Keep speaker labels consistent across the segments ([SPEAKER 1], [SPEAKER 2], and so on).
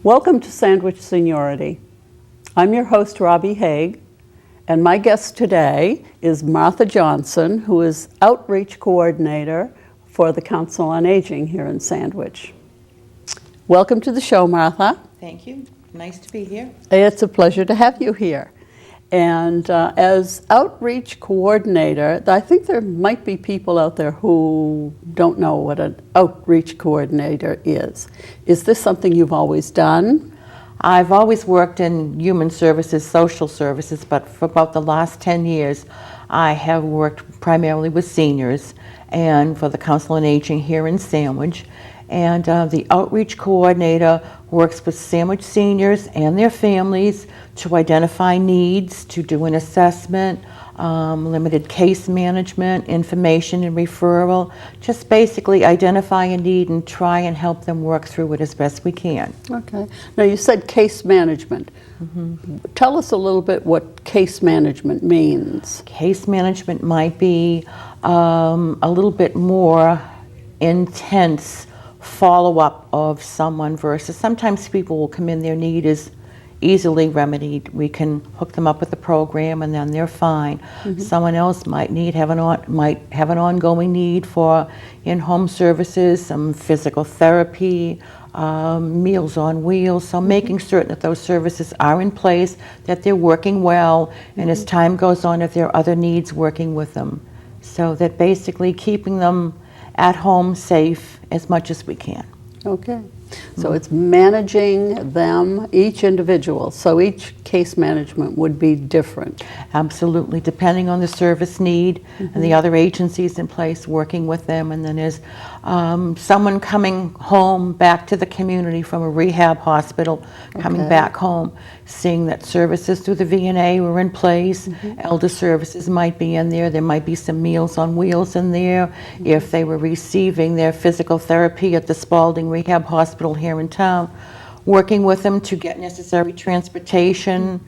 [SPEAKER 1] Welcome to Sandwich Seniority. I'm your host, Robbie Haig, and my guest today is Martha Johnson, who is Outreach Coordinator for the Council on Aging here in Sandwich. Welcome to the show, Martha.
[SPEAKER 2] Thank you. Nice to be here.
[SPEAKER 1] It's a pleasure to have you here. And as Outreach Coordinator, I think there might be people out there who don't know what an Outreach Coordinator is. Is this something you've always done?
[SPEAKER 2] I've always worked in human services, social services, but for about the last 10 years, I have worked primarily with seniors and for the Council on Aging here in Sandwich. And the Outreach Coordinator works with Sandwich seniors and their families to identify needs, to do an assessment, limited case management, information and referral, just basically identify a need and try and help them work through it as best we can.
[SPEAKER 1] Okay. Now you said case management. Mm-hmm. Tell us a little bit what case management means.
[SPEAKER 2] Case management might be a little bit more intense follow-up of someone versus sometimes people will come in, their need is easily remedied. We can hook them up with the program and then they're fine. Mm-hmm. Someone else might have an ongoing need for in-home services, some physical therapy, Meals on Wheels. So making certain that those services are in place, that they're working well, and as time goes on, if there are other needs, working with them. So that basically keeping them at home safe as much as we can.
[SPEAKER 1] Okay. So it's managing them, each individual. So each case management would be different.
[SPEAKER 2] Absolutely, depending on the service need and the other agencies in place, working with them. And then there's someone coming home back to the community from a rehab hospital, coming back home, seeing that services through the VNA were in place. Elder services might be in there. There might be some Meals on Wheels in there. If they were receiving their physical therapy at the Spalding Rehab Hospital here in town, working with them to get necessary transportation.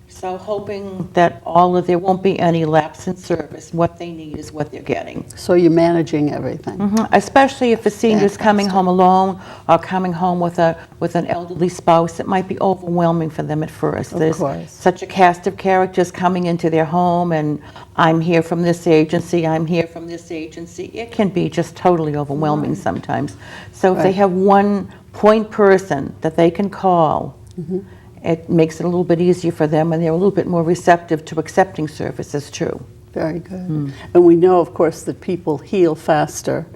[SPEAKER 2] So hoping that there won't be any lapse in service. What they need is what they're getting.
[SPEAKER 1] So you're managing everything.
[SPEAKER 2] Especially if a senior's coming home alone or coming home with an elderly spouse, it might be overwhelming for them at first. There's such a cast of characters coming into their home, and I'm here from this agency, I'm here from this agency. It can be just totally overwhelming sometimes. So if they have one point person that they can call, it makes it a little bit easier for them, and they're a little bit more receptive to accepting services too.
[SPEAKER 1] Very good. And we know, of course, that people heal faster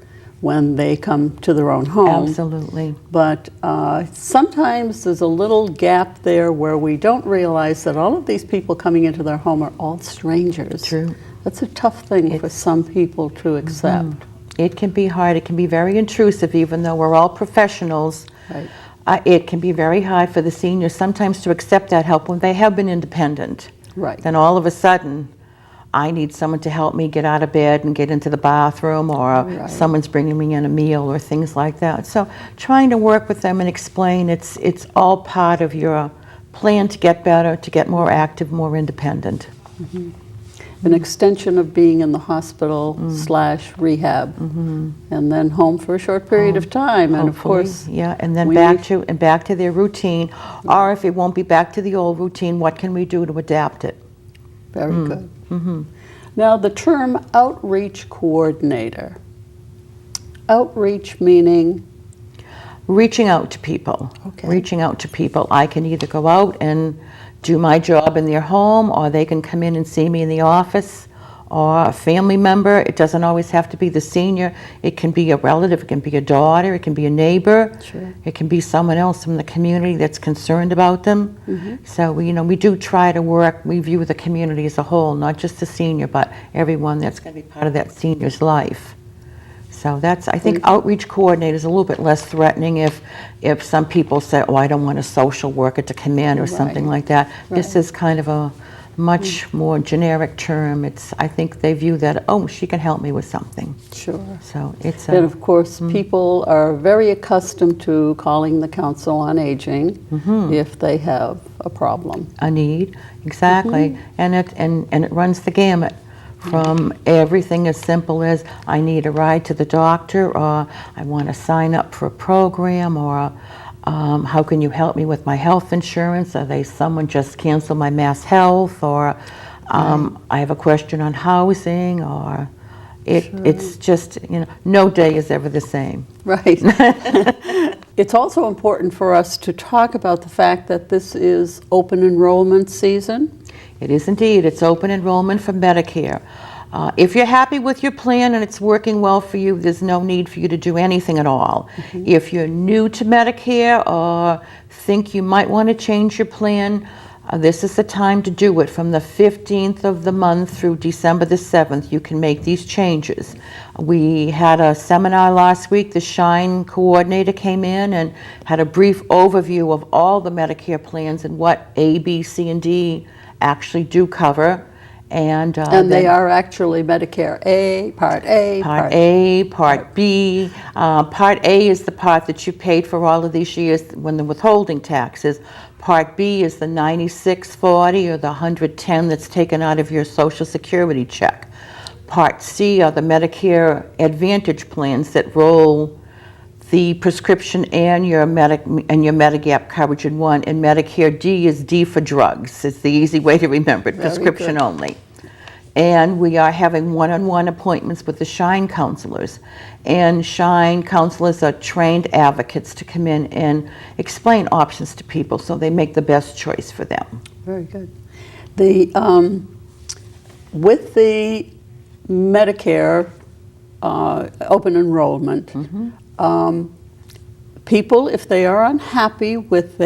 [SPEAKER 1] when they come to their own home.
[SPEAKER 2] Absolutely.
[SPEAKER 1] But sometimes there's a little gap there where we don't realize that all of these people coming into their home are all strangers.
[SPEAKER 2] True.
[SPEAKER 1] That's a tough thing for some people to accept.
[SPEAKER 2] It can be hard. It can be very intrusive, even though we're all professionals.
[SPEAKER 1] Right.
[SPEAKER 2] It can be very hard for the seniors sometimes to accept that help when they have been independent.
[SPEAKER 1] Right.
[SPEAKER 2] Then all of a sudden, I need someone to help me get out of bed and get into the bathroom, or someone's bringing me in a meal or things like that. So trying to work with them and explain it's all part of your plan to get better, to get more active, more independent.
[SPEAKER 1] An extension of being in the hospital / rehab, and then home for a short period of time, and of course,
[SPEAKER 2] and then back to their routine. Or if it won't be back to the old routine, what can we do to adapt it?
[SPEAKER 1] Very good. Now, the term Outreach Coordinator. Outreach meaning?
[SPEAKER 2] Reaching out to people. Reaching out to people. I can either go out and do my job in their home, or they can come in and see me in the office, or a family member. It doesn't always have to be the senior. It can be a relative, it can be a daughter, it can be a neighbor. It can be someone else from the community that's concerned about them. So we do try to work, we view the community as a whole, not just the senior, but everyone that's going to be part of that senior's life. So I think Outreach Coordinator is a little bit less threatening if some people say, oh, I don't want a social worker to come in or something like that. This is kind of a much more generic term. I think they view that, oh, she can help me with something.
[SPEAKER 1] Sure.
[SPEAKER 2] So
[SPEAKER 1] and of course, people are very accustomed to calling the Council on Aging if they have a problem.
[SPEAKER 2] A need, exactly. And it runs the gamut. From everything as simple as I need a ride to the doctor, or I want to sign up for a program, or How can you help me with my health insurance? Are they someone just canceled my Mass Health? Or I have a question on housing, or it's just, no day is ever the same.
[SPEAKER 1] Right. It's also important for us to talk about the fact that this is open enrollment season.
[SPEAKER 2] It is indeed. It's open enrollment for Medicare. If you're happy with your plan and it's working well for you, there's no need for you to do anything at all. If you're new to Medicare or think you might want to change your plan, this is the time to do it. From the 15th of the month through December the 7th, you can make these changes. We had a seminar last week. The SHINE coordinator came in and had a brief overview of all the Medicare plans and what A, B, C, and D actually do cover. And
[SPEAKER 1] they are actually Medicare A, Part A,
[SPEAKER 2] Part A, Part B. Part A is the part that you paid for all of these years when the withholding taxes. Part B is the 9640 or the 110 that's taken out of your Social Security check. Part C are the Medicare Advantage plans that roll the prescription and your Medigap coverage in one. And Medicare D is D for drugs. It's the easy way to remember it, prescription only. And we are having one-on-one appointments with the SHINE counselors. And SHINE counselors are trained advocates to come in and explain options to people so they make the best choice for them.
[SPEAKER 1] Very good. With the Medicare open enrollment, people, if they are unhappy with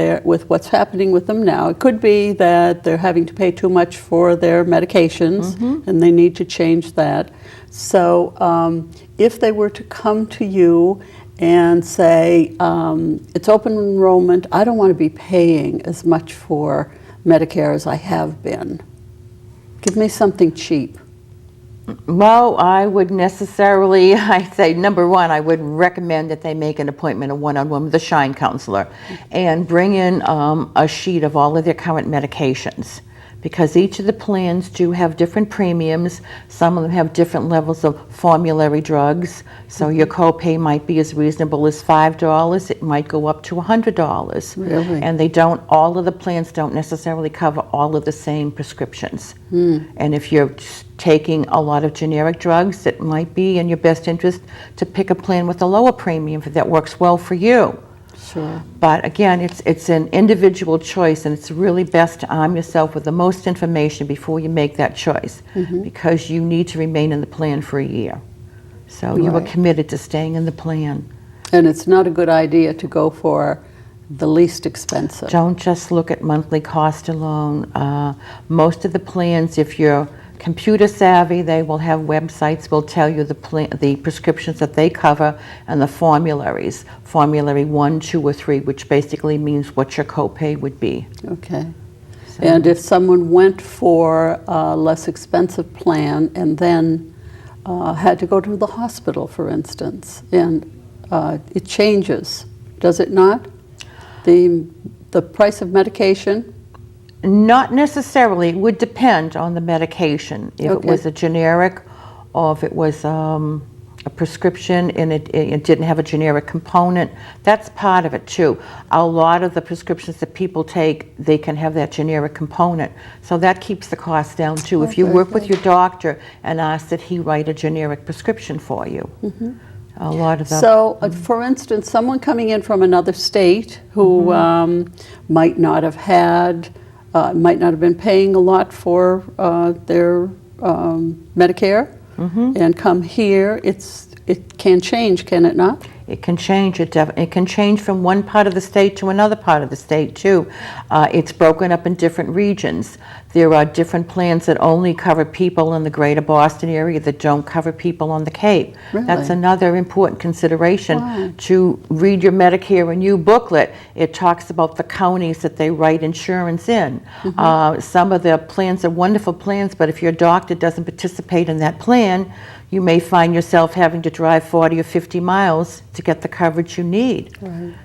[SPEAKER 1] what's happening with them now, it could be that they're having to pay too much for their medications and they need to change that. So if they were to come to you and say, it's open enrollment, I don't want to be paying as much for Medicare as I have been. Give me something cheap.
[SPEAKER 2] Well, I would necessarily, I'd say, number one, I would recommend that they make an appointment, a one-on-one with a SHINE counselor, and bring in a sheet of all of their current medications. Because each of the plans do have different premiums. Some of them have different levels of formulary drugs. So your copay might be as reasonable as $5. It might go up to $100.
[SPEAKER 1] Really?
[SPEAKER 2] And all of the plans don't necessarily cover all of the same prescriptions. And if you're taking a lot of generic drugs, it might be in your best interest to pick a plan with a lower premium that works well for you.
[SPEAKER 1] Sure.
[SPEAKER 2] But again, it's an individual choice, and it's really best to arm yourself with the most information before you make that choice, because you need to remain in the plan for a year. So you are committed to staying in the plan.
[SPEAKER 1] And it's not a good idea to go for the least expensive.
[SPEAKER 2] Don't just look at monthly cost alone. Most of the plans, if you're computer savvy, they will have websites will tell you the prescriptions that they cover and the formularies, formulary 1, 2, or 3, which basically means what your copay would be.
[SPEAKER 1] Okay. So. And if someone went for a less expensive plan and then had to go to the hospital, for instance, and it changes, does it not? The price of medication?
[SPEAKER 2] Not necessarily. It would depend on the medication. If it was a generic, or if it was a prescription and it didn't have a generic component, that's part of it too. A lot of the prescriptions that people take, they can have that generic component. So that keeps the cost down too. If you work with your doctor and ask that he write a generic prescription for you. A lot of the...
[SPEAKER 1] So, for instance, someone coming in from another state who might not have been paying a lot for their Medicare and come here, it can change, can it not?
[SPEAKER 2] It can change. It can change from one part of the state to another part of the state too. It's broken up in different regions. There are different plans that only cover people in the greater Boston area that don't cover people on the Cape.
[SPEAKER 1] Really?
[SPEAKER 2] That's another important consideration. To read your Medicare Renew booklet. It talks about the counties that they write insurance in. Some of the plans are wonderful plans, but if your doctor doesn't participate in that plan, you may find yourself having to drive 40 or 50 miles to get the coverage you need.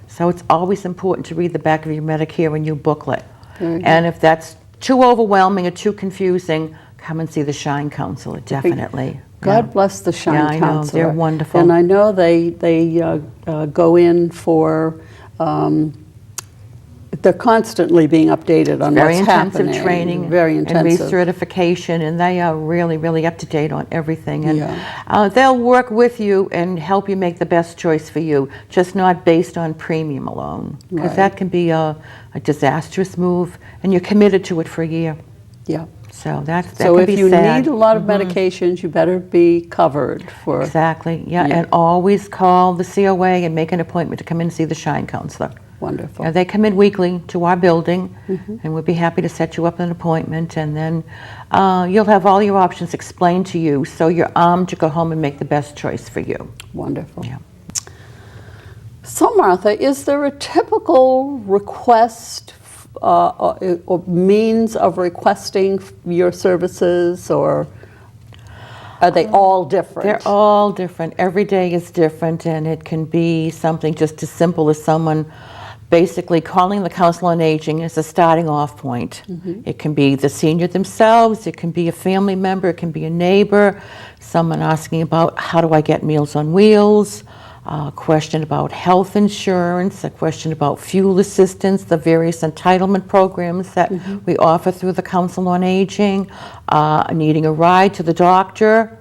[SPEAKER 2] So it's always important to read the back of your Medicare Renew booklet. And if that's too overwhelming or too confusing, come and see the SHINE counselor, definitely.
[SPEAKER 1] God bless the SHINE counselor.
[SPEAKER 2] I know, they're wonderful.
[SPEAKER 1] And I know they go in for they're constantly being updated on
[SPEAKER 2] Very
[SPEAKER 1] what's happening.
[SPEAKER 2] intensive training
[SPEAKER 1] Very
[SPEAKER 2] and
[SPEAKER 1] intensive.
[SPEAKER 2] recertification, and they are really, really up to date on everything. And
[SPEAKER 1] Yeah.
[SPEAKER 2] they'll work with you and help you make the best choice for you, just not based on premium alone, because
[SPEAKER 1] Right.
[SPEAKER 2] that can be a disastrous move, and you're committed to it for a year.
[SPEAKER 1] Yeah.
[SPEAKER 2] So that
[SPEAKER 1] So
[SPEAKER 2] can
[SPEAKER 1] if
[SPEAKER 2] be
[SPEAKER 1] you
[SPEAKER 2] sad.
[SPEAKER 1] need a lot of medications, you better be covered for.
[SPEAKER 2] Exactly, yeah,
[SPEAKER 1] Yeah.
[SPEAKER 2] and always call the COA and make an appointment to come in and see the Shine Counselor.
[SPEAKER 1] Wonderful.
[SPEAKER 2] They come in weekly to our building, and we'll be happy to set you up an appointment, and then you'll have all your options explained to you, so you're armed to go home and make the best choice for you.
[SPEAKER 1] Wonderful.
[SPEAKER 2] Yeah.
[SPEAKER 1] So Martha, is there a typical request or means of requesting your services, or are they all different?
[SPEAKER 2] They're all different. Every day is different, and it can be something just as simple as someone basically calling the Council on Aging as a starting off point. It can be the senior themselves, it can be a family member, it can be a neighbor, someone asking about how do I get Meals on Wheels, a question about health insurance, a question about fuel assistance, the various entitlement programs that we offer through the Council on Aging, needing a ride to the doctor.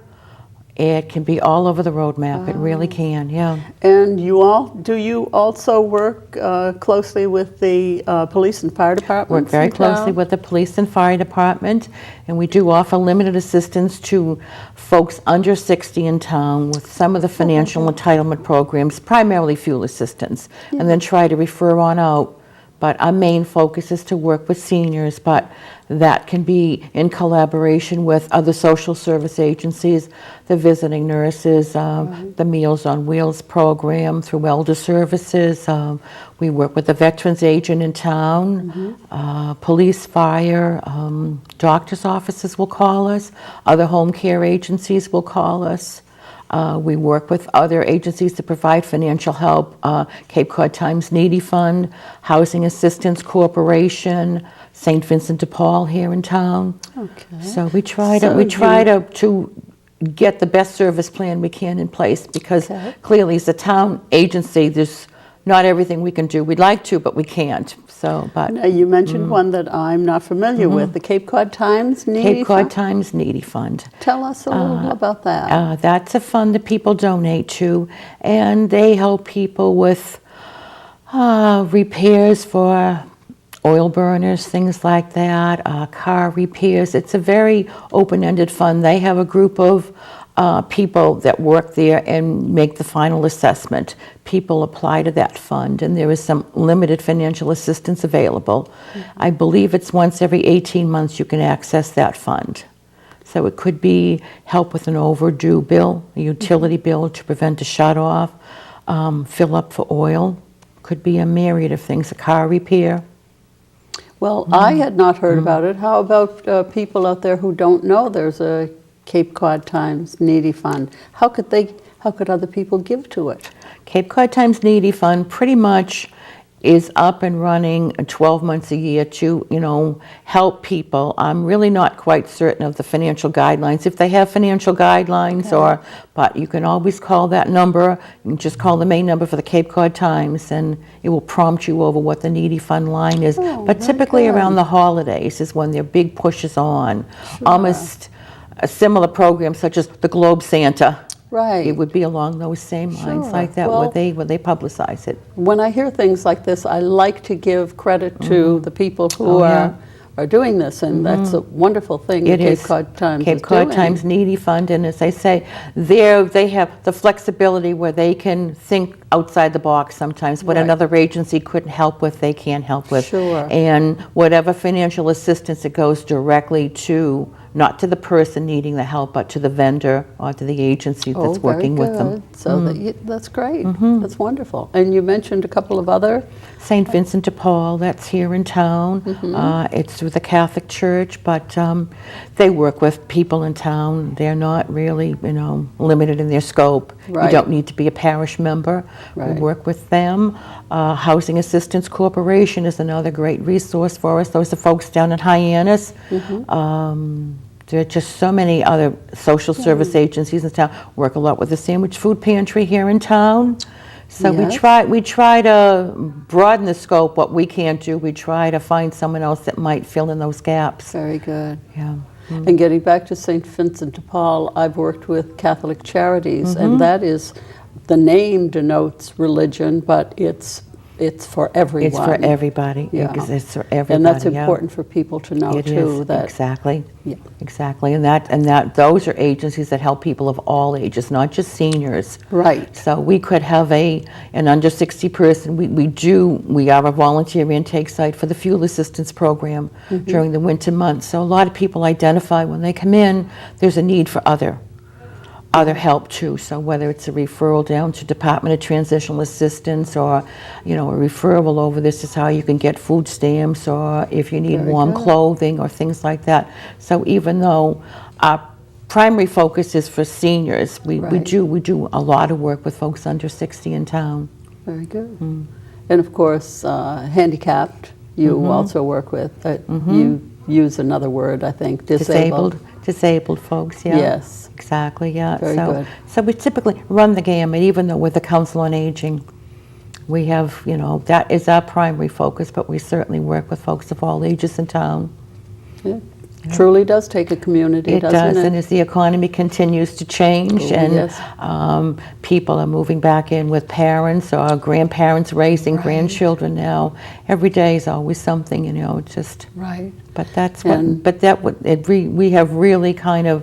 [SPEAKER 2] It can be all over the roadmap. It really can, yeah.
[SPEAKER 1] And do you also work closely with the police and fire departments?
[SPEAKER 2] Work very
[SPEAKER 1] in
[SPEAKER 2] closely
[SPEAKER 1] town?
[SPEAKER 2] with the police and fire department, and we do offer limited assistance to folks under 60 in town with some of the financial entitlement programs, primarily fuel assistance, and then try to refer on out. But our main focus is to work with seniors, but that can be in collaboration with other social service agencies, the visiting nurses, the Meals on Wheels program through Elder Services. We work with the veterans agent in town, police, fire, doctor's offices will call us, other home care agencies will call us. We work with other agencies to provide financial help, Cape Cod Times Needy Fund, Housing Assistance Corporation, St. Vincent de Paul here in town.
[SPEAKER 1] Okay.
[SPEAKER 2] So we try
[SPEAKER 1] So
[SPEAKER 2] to get the best service plan we can in place, because clearly as a town agency, there's not everything we can do. We'd like to, but we can't. So, but
[SPEAKER 1] Now, you mentioned one that I'm not familiar with, the Cape Cod Times Needy
[SPEAKER 2] Cape Cod
[SPEAKER 1] Fund?
[SPEAKER 2] Times Needy Fund.
[SPEAKER 1] Tell us a little about that.
[SPEAKER 2] That's a fund that people donate to, and they help people with repairs for oil burners, things like that, car repairs. It's a very open-ended fund. They have a group of people that work there and make the final assessment. People apply to that fund, and there is some limited financial assistance available. I believe it's once every 18 months you can access that fund. So it could be help with an overdue bill, a utility bill to prevent a shut-off, fill up for oil. Could be a myriad of things, a car repair.
[SPEAKER 1] Well, I had not heard about it. How about people out there who don't know there's a Cape Cod Times Needy Fund? How could other people give to it?
[SPEAKER 2] Cape Cod Times Needy Fund pretty much is up and running 12 months a year to, help people. I'm really not quite certain of the financial guidelines, if they have financial guidelines, but you can always call that number. You can just call the main number for the Cape Cod Times, and it will prompt you over what the Needy Fund line is. But typically around the holidays is when their big push is on. Almost a similar program such as the Globe Santa.
[SPEAKER 1] Right.
[SPEAKER 2] It would be along those same lines like that,
[SPEAKER 1] Well,
[SPEAKER 2] where they publicize it.
[SPEAKER 1] When I hear things like this, I like to give credit to the people who are doing this, and that's a wonderful thing
[SPEAKER 2] It
[SPEAKER 1] that Cape
[SPEAKER 2] is.
[SPEAKER 1] Cod Times
[SPEAKER 2] Cape
[SPEAKER 1] is
[SPEAKER 2] Cod
[SPEAKER 1] doing.
[SPEAKER 2] Times Needy Fund, and as I say, they have the flexibility where they can think outside the box sometimes. What
[SPEAKER 1] Right.
[SPEAKER 2] another agency couldn't help with, they can't help with.
[SPEAKER 1] Sure.
[SPEAKER 2] And whatever financial assistance, it goes directly to, not to the person needing the help, but to the vendor or to the agency that's working with them.
[SPEAKER 1] So that's great. That's wonderful. And you mentioned a couple of other.
[SPEAKER 2] St. Vincent de Paul, that's here in town. It's through the Catholic Church, but they work with people in town. They're not really, limited in their scope.
[SPEAKER 1] Right.
[SPEAKER 2] You don't need to be a parish member.
[SPEAKER 1] Right.
[SPEAKER 2] We work with them. Housing Assistance Corporation is another great resource for us. Those are folks down in Hyannis. There are just so many other social service agencies in town. Work a lot with the Sandwich Food Pantry here in town. So we try to broaden the scope, what we can't do. We try to find someone else that might fill in those gaps.
[SPEAKER 1] Very good.
[SPEAKER 2] Yeah.
[SPEAKER 1] And getting back to St. Vincent de Paul, I've worked with Catholic Charities, and that is, the name denotes religion, but it's for everyone.
[SPEAKER 2] It's for everybody.
[SPEAKER 1] Yeah.
[SPEAKER 2] It's for everybody.
[SPEAKER 1] And that's important for people to know
[SPEAKER 2] It
[SPEAKER 1] too.
[SPEAKER 2] is,
[SPEAKER 1] That
[SPEAKER 2] exactly.
[SPEAKER 1] Yeah.
[SPEAKER 2] Exactly. And that those are agencies that help people of all ages, not just seniors.
[SPEAKER 1] Right.
[SPEAKER 2] So we could have an under 60 person. We are a volunteer intake site for the fuel assistance program during the winter months. So a lot of people identify when they come in, there's a need for other help too. So whether it's a referral down to Department of Transitional Assistance, or a referral over, this is how you can get food stamps, or if you need warm clothing or things like that. So even though our primary focus is for seniors, we do a lot of work with folks under 60 in town.
[SPEAKER 1] Very good. And of course, handicapped, you also work with. You use another word, I think, disabled.
[SPEAKER 2] Disabled folks, yeah.
[SPEAKER 1] Yes.
[SPEAKER 2] Exactly, yeah.
[SPEAKER 1] Very good.
[SPEAKER 2] So we typically run the gamut, even though with the Council on Aging, we have, that is our primary focus, but we certainly work with folks of all ages in town.
[SPEAKER 1] Yeah. Truly does take a community, doesn't it?
[SPEAKER 2] And as the economy continues to change people are moving back in with parents or grandparents raising grandchildren now, every day is always something, just.
[SPEAKER 1] Right.
[SPEAKER 2] But we have really kind of,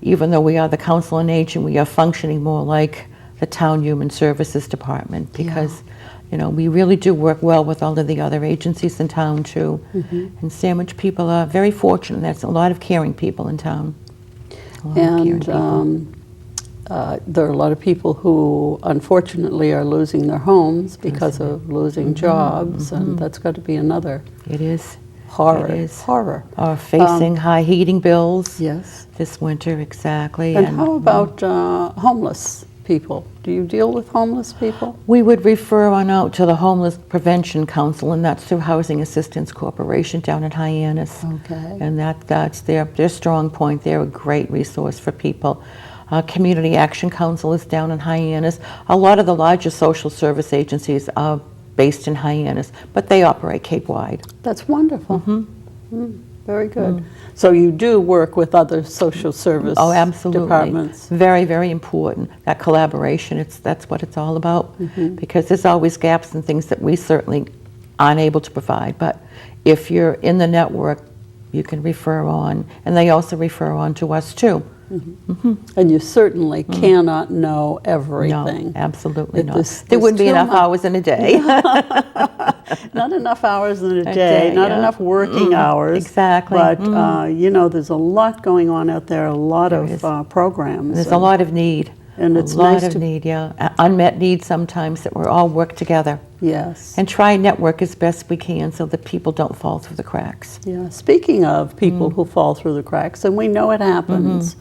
[SPEAKER 2] even though we are the Council on Aging, we are functioning more like the Town Human Services Department, because we really do work well with all of the other agencies in town too. And Sandwich people are very fortunate. That's a lot of caring people in town.
[SPEAKER 1] And there are a lot of people who unfortunately are losing their homes because of losing jobs, and that's got to be another horror.
[SPEAKER 2] It is.
[SPEAKER 1] Horror.
[SPEAKER 2] Or facing high heating bills.
[SPEAKER 1] Yes.
[SPEAKER 2] This winter, exactly.
[SPEAKER 1] And how about homeless people? Do you deal with homeless people?
[SPEAKER 2] We would refer on out to the Homeless Prevention Council, and that's through Housing Assistance Corporation down in Hyannis.
[SPEAKER 1] Okay.
[SPEAKER 2] And that's their strong point. They're a great resource for people. Community Action Council is down in Hyannis. A lot of the larger social service agencies are based in Hyannis, but they operate Cape-wide.
[SPEAKER 1] That's wonderful. Very good. So you do work with other social service departments.
[SPEAKER 2] Very, very important. That collaboration, that's what it's all about, because there's always gaps and things that we certainly aren't able to provide. But if you're in the network, you can refer on, and they also refer on to us too.
[SPEAKER 1] And you certainly cannot know everything.
[SPEAKER 2] No, absolutely not. There wouldn't be enough hours in a day.
[SPEAKER 1] Not enough hours in a day, not enough working hours.
[SPEAKER 2] Exactly.
[SPEAKER 1] But, there's a lot going on out there, a lot of programs.
[SPEAKER 2] There's a lot of need.
[SPEAKER 1] And it's
[SPEAKER 2] a lot
[SPEAKER 1] nice
[SPEAKER 2] of need, unmet needs sometimes, that we're all work together.
[SPEAKER 1] Yes.
[SPEAKER 2] And try and network as best we can so that people don't fall through the cracks.
[SPEAKER 1] Yeah. Speaking of people who fall through the cracks, and we know it happens.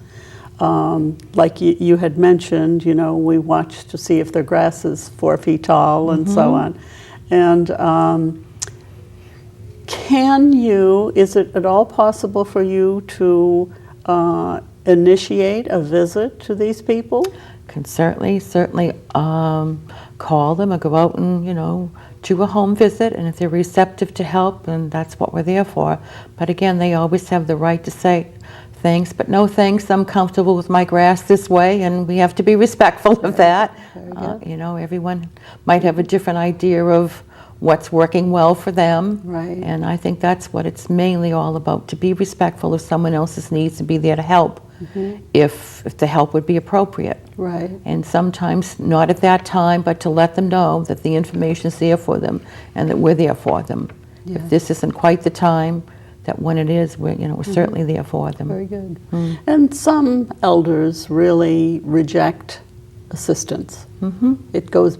[SPEAKER 1] Like you had mentioned, we watch to see if their grass is 4 feet tall and so on. And is it at all possible for you to initiate a visit to these people?
[SPEAKER 2] Can certainly call them or go out and, do a home visit, and if they're receptive to help, then that's what we're there for. But again, they always have the right to say, thanks, but no thanks, I'm comfortable with my grass this way, and we have to be respectful of that. Everyone might have a different idea of what's working well for them.
[SPEAKER 1] Right.
[SPEAKER 2] And I think that's what it's mainly all about, to be respectful of someone else's needs and be there to help if the help would be appropriate.
[SPEAKER 1] Right.
[SPEAKER 2] And sometimes not at that time, but to let them know that the information is there for them and that we're there for them.
[SPEAKER 1] Yes.
[SPEAKER 2] If this isn't quite the time, that when it is, we're certainly there for them.
[SPEAKER 1] Very good. And some elders really reject assistance. It goes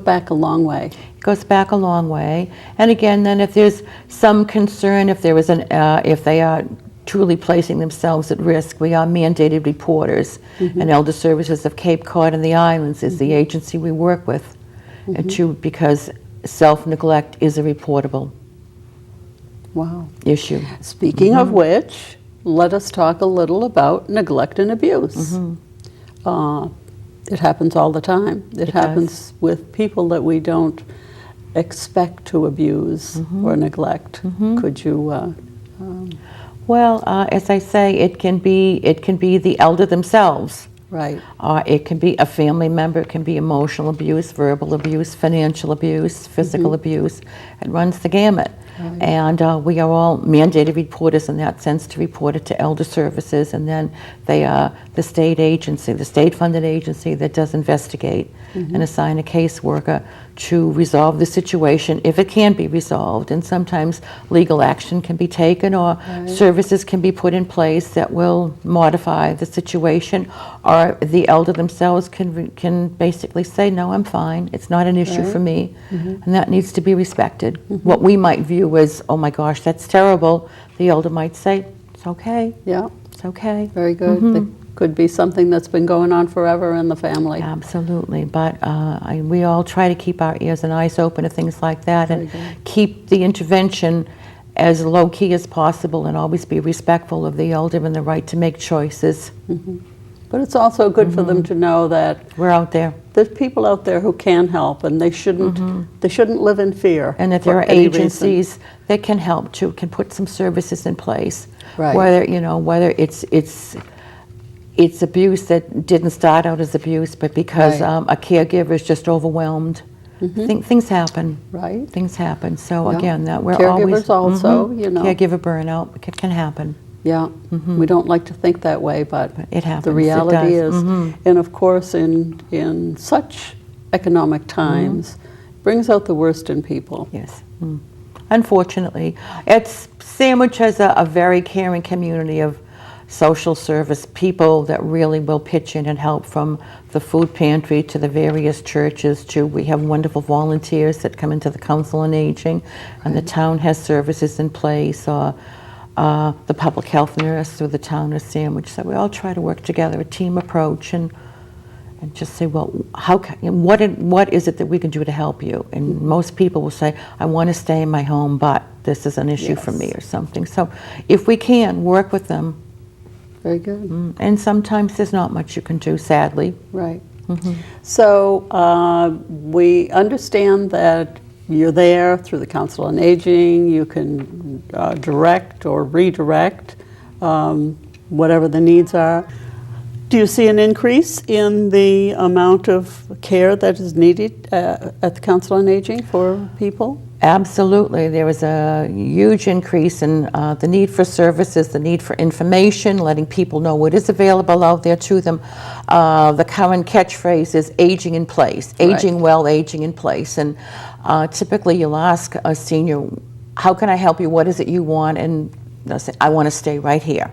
[SPEAKER 1] back a long way.
[SPEAKER 2] It goes back a long way. And again, then if there's some concern, if there is if they are truly placing themselves at risk, we are mandated reporters. And Elder Services of Cape Cod and the Islands is the agency we work with, because self-neglect is a reportable issue.
[SPEAKER 1] Speaking of which, let us talk a little about neglect and abuse. It happens all the time. It happens
[SPEAKER 2] does.
[SPEAKER 1] with people that we don't expect to abuse or neglect. Could you?
[SPEAKER 2] Well, as I say, it can be the elder themselves.
[SPEAKER 1] Right.
[SPEAKER 2] It can be a family member. It can be emotional abuse, verbal abuse, financial abuse, physical abuse. It runs the gamut.
[SPEAKER 1] Right.
[SPEAKER 2] And we are all mandated reporters in that sense to report it to Elder Services, and then they are the state agency, the state-funded agency that does investigate and assign a caseworker to resolve the situation if it can be resolved. And sometimes legal action can be taken, or services can be put in place that will modify the situation, or the elder themselves can basically say, no, I'm fine, it's not an issue for me, and that needs to be respected. What we might view as, oh my gosh, that's terrible, the elder might say, it's okay,
[SPEAKER 1] Yeah.
[SPEAKER 2] it's okay.
[SPEAKER 1] Very good. It could be something that's been going on forever in the family.
[SPEAKER 2] Absolutely, but we all try to keep our ears and eyes open to things like that, and
[SPEAKER 1] Very good.
[SPEAKER 2] keep the intervention as low-key as possible, and always be respectful of the elder and the right to make choices.
[SPEAKER 1] But it's also good for them to know that
[SPEAKER 2] We're out there,
[SPEAKER 1] there's people out there who can help, and they shouldn't live in fear.
[SPEAKER 2] and that
[SPEAKER 1] for
[SPEAKER 2] there are
[SPEAKER 1] any reason.
[SPEAKER 2] agencies that can help too, can put some services in place.
[SPEAKER 1] Right.
[SPEAKER 2] Whether it's abuse that didn't start out as abuse, but because
[SPEAKER 1] Right.
[SPEAKER 2] a caregiver is just overwhelmed. Things happen.
[SPEAKER 1] Right.
[SPEAKER 2] Things happen. So
[SPEAKER 1] Yeah.
[SPEAKER 2] again, that we're
[SPEAKER 1] Caregivers
[SPEAKER 2] always
[SPEAKER 1] also, you know.
[SPEAKER 2] caregiver burnout can happen.
[SPEAKER 1] Yeah, we don't like to think that way, but
[SPEAKER 2] It happens.
[SPEAKER 1] the
[SPEAKER 2] It
[SPEAKER 1] reality
[SPEAKER 2] does.
[SPEAKER 1] is, and of course, in such economic times, brings out the worst in people.
[SPEAKER 2] Yes. Unfortunately, Sandwich has a very caring community of social service people that really will pitch in and help, from the food pantry to the various churches to, we have wonderful volunteers that come into the Council on Aging, and the town has services in place, or the public health nurse through the town of Sandwich. So we all try to work together, a team approach, and just say, well, what is it that we can do to help you? And most people will say, I want to stay in my home, but this is an issue for me, or something. So if we can work with them,
[SPEAKER 1] Very good.
[SPEAKER 2] and sometimes there's not much you can do, sadly.
[SPEAKER 1] Right. So we understand that you're there through the Council on Aging. You can direct or redirect whatever the needs are. Do you see an increase in the amount of care that is needed at the Council on Aging for people?
[SPEAKER 2] Absolutely. There was a huge increase in the need for services, the need for information, letting people know what is available out there to them. The current catchphrase is aging in place, aging well, aging in place. And typically you'll ask a senior, how can I help you? What is it you want? And they'll say, I want to stay right here.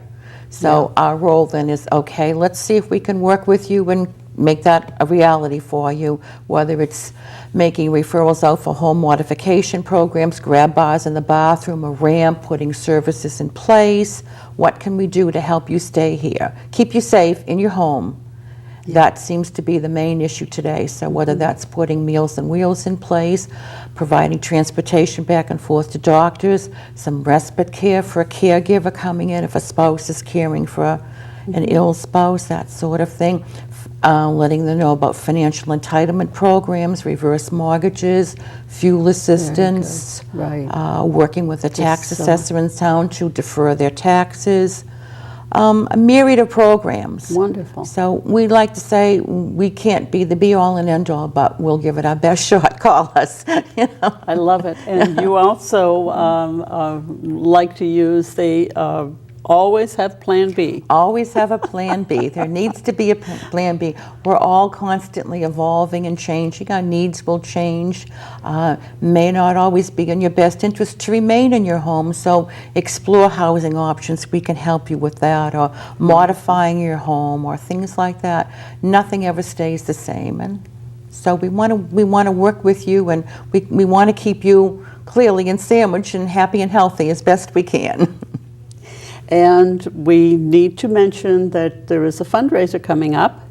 [SPEAKER 2] So our role then is, okay, let's see if we can work with you and make that a reality for you, whether it's making referrals out for home modification programs, grab bars in the bathroom, a ramp, putting services in place. What can we do to help you stay here? Keep you safe in your home. That seems to be the main issue today. So whether that's putting Meals on Wheels in place, providing transportation back and forth to doctors, some respite care for a caregiver coming in if a spouse is caring for an ill spouse, that sort of thing. Letting them know about financial entitlement programs, reverse mortgages, fuel assistance, working with a tax assessor in town to defer their taxes. A myriad of programs.
[SPEAKER 1] Wonderful.
[SPEAKER 2] So we like to say we can't be the be-all and end-all, but we'll give it our best shot. Call us. You know?
[SPEAKER 1] I love it. And you also like to use the always have Plan B.
[SPEAKER 2] Always have a Plan B. There needs to be a Plan B. We're all constantly evolving and changing. Our needs will change. May not always be in your best interest to remain in your home, so explore housing options. We can help you with that, or modifying your home, or things like that. Nothing ever stays the same, and so we want to work with you, and we want to keep you clearly in Sandwich and happy and healthy as best we can.
[SPEAKER 1] And we need to mention that there is a fundraiser coming up.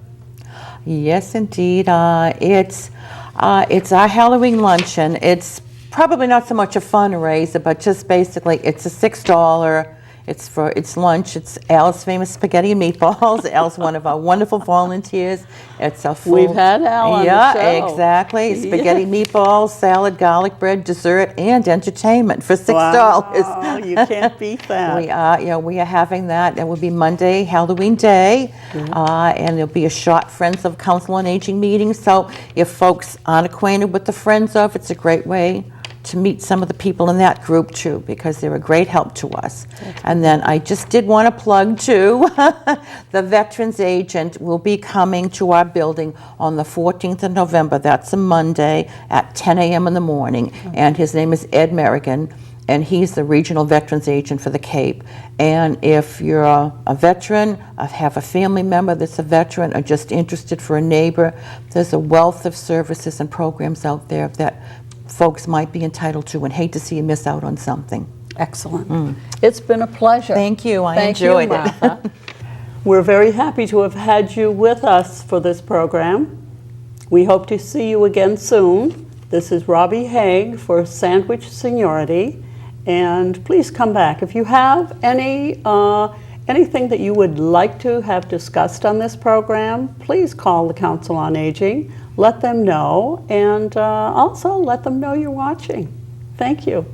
[SPEAKER 2] Yes, indeed. It's our Halloween luncheon. It's probably not so much a fundraiser, but just basically it's a $6 It's lunch. It's Al's famous spaghetti and meatballs. Al's one of our wonderful volunteers. It's a full.
[SPEAKER 1] We've had Al on the show.
[SPEAKER 2] Yeah, exactly. Spaghetti, meatballs, salad, garlic bread, dessert, and entertainment for $6.
[SPEAKER 1] Wow, you can't beat that.
[SPEAKER 2] We are having that. It will be Monday, Halloween Day, and there'll be a short Friends of Council on Aging meeting. So if folks aren't acquainted with the Friends of, it's a great way to meet some of the people in that group too, because they're a great help to us. And then I just did want to plug too, the Veterans Agent will be coming to our building on the 14th of November. That's a Monday at 10 a.m. in the morning. And his name is Ed Merrigan, and he's the Regional Veterans Agent for the Cape. And if you're a veteran, have a family member that's a veteran, or just interested for a neighbor, there's a wealth of services and programs out there that folks might be entitled to, and hate to see you miss out on something.
[SPEAKER 1] Excellent. It's been a pleasure.
[SPEAKER 2] Thank you. I
[SPEAKER 1] Thank you,
[SPEAKER 2] enjoyed
[SPEAKER 1] Martha.
[SPEAKER 2] it.
[SPEAKER 1] We're very happy to have had you with us for this program. We hope to see you again soon. This is Robbie Haig for Sandwich Seniority, and please come back. If you have anything that you would like to have discussed on this program, please call the Council on Aging. Let them know, and also let them know you're watching. Thank you.